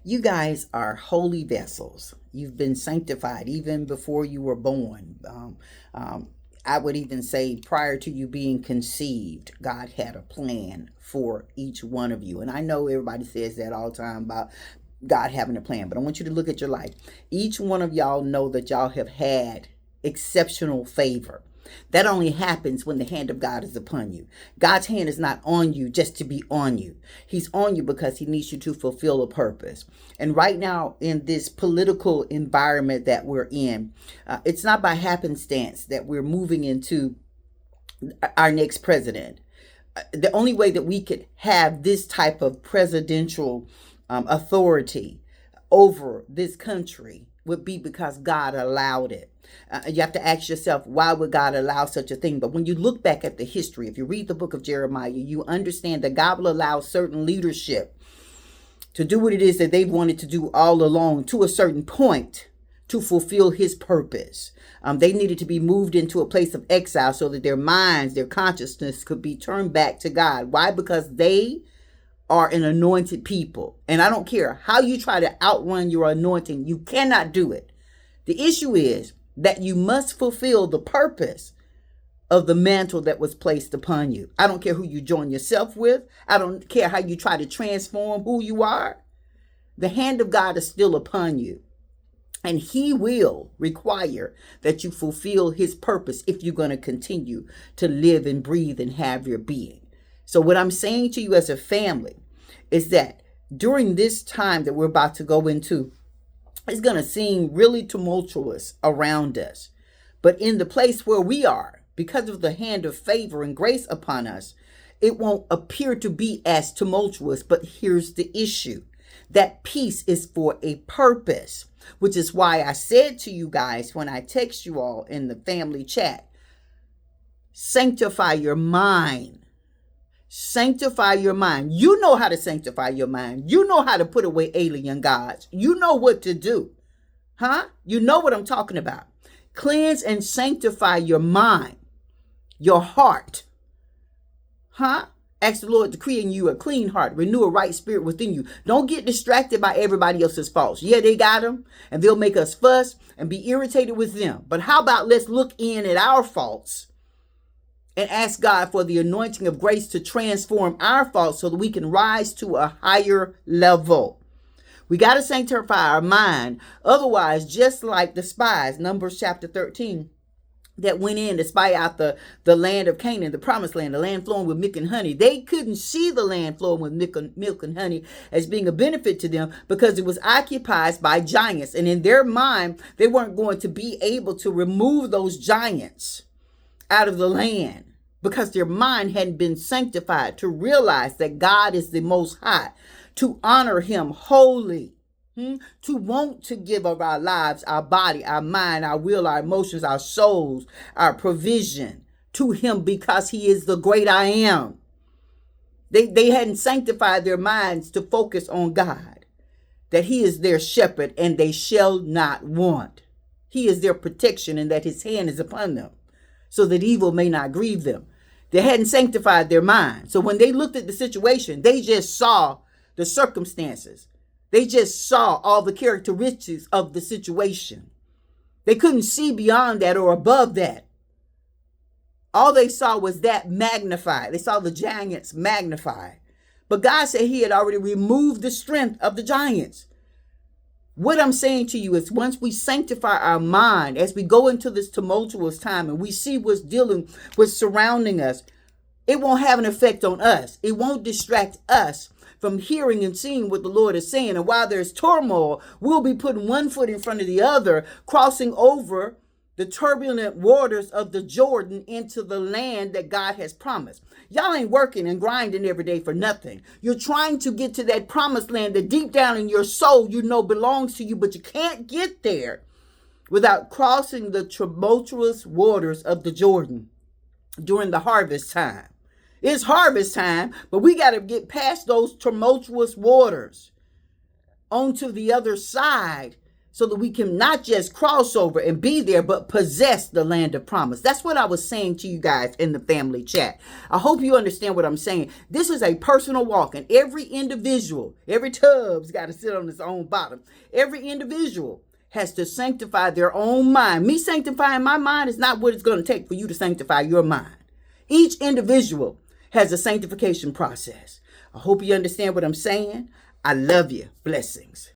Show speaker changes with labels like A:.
A: You guys are holy vessels. You've been sanctified even before you were born. I would even say prior to you being conceived, God had a plan for each one of you. And I know everybody says that all the time about God having a plan, but I want you to look at your life. Each one of y'all know that y'all have had exceptional favor. That only happens when the hand of God is upon you. God's hand is not on you just to be on you. He's on you because he needs you to fulfill a purpose. And right now in this political environment that we're in, it's not by happenstance that we're moving into our next president. The only way that we could have this type of presidential authority over this country would be because God allowed it. You have to ask yourself, why would God allow such a thing? But when you look back at the history, if you read the book of Jeremiah, you understand that God will allow certain leadership to do what it is that they've wanted to do all along to a certain point to fulfill his purpose. They needed to be moved into a place of exile so that their minds, their consciousness could be turned back to God. Why? Because they are an anointed people. And I don't care how you try to outrun your anointing, you cannot do it. The issue is that you must fulfill the purpose of the mantle that was placed upon you. I don't care who you join yourself with. I don't care how you try to transform who you are. The hand of God is still upon you. And he will require that you fulfill his purpose if you're going to continue to live and breathe and have your being. So what I'm saying to you as a family is that during this time that we're about to go into, it's going to seem really tumultuous around us. But in the place where we are, because of the hand of favor and grace upon us, it won't appear to be as tumultuous. But here's the issue. That peace is for a purpose, which is why I said to you guys when I text you all in the family chat, sanctify your mind. Sanctify your mind. You know how to sanctify your mind. You know how to put away alien gods. You know what to do. You know what I'm talking about. Cleanse and sanctify your mind, your heart. Ask the Lord to create in you a clean heart, renew a right spirit within you. Don't get distracted by everybody else's faults. Yeah, they got them, and they'll make us fuss and be irritated with them. But how about let's look in at our faults and ask God for the anointing of grace to transform our faults so that we can rise to a higher level. We got to sanctify our mind. Otherwise, just like the spies, Numbers chapter 13, that went in to spy out the land of Canaan, the promised land, the land flowing with milk and honey. They couldn't see the land flowing with milk and honey as being a benefit to them because it was occupied by giants. And in their mind, they weren't going to be able to remove those giants out of the land because their mind hadn't been sanctified to realize that God is the Most High, to honor him wholly, to want to give of our lives, our body, our mind, our will, our emotions, our souls, our provision to him because he is the great I am. They hadn't sanctified their minds to focus on God, that he is their shepherd and they shall not want. He is their protection and that his hand is upon them so that evil may not grieve them. They hadn't sanctified their mind. So when they looked at the situation, they just saw the circumstances. They just saw all the characteristics of the situation. They couldn't see beyond that or above that. All they saw was that magnified. They saw the giants magnified. But God said he had already removed the strength of the giants. What I'm saying to you is once we sanctify our mind, as we go into this tumultuous time and we see what's surrounding us, it won't have an effect on us. It won't distract us from hearing and seeing what the Lord is saying. And while there's turmoil, we'll be putting one foot in front of the other, crossing over the turbulent waters of the Jordan into the land that God has promised. Y'all ain't working and grinding every day for nothing. You're trying to get to that promised land that deep down in your soul you know belongs to you, but you can't get there without crossing the tumultuous waters of the Jordan during the harvest time. It's harvest time, but we got to get past those tumultuous waters onto the other side so that we can not just cross over and be there, but possess the land of promise. That's what I was saying to you guys in the family chat. I hope you understand what I'm saying. This is a personal walk, and every individual, every tub's got to sit on its own bottom. Every individual has to sanctify their own mind. Me sanctifying my mind is not what it's going to take for you to sanctify your mind. Each individual has a sanctification process. I hope you understand what I'm saying. I love you. Blessings.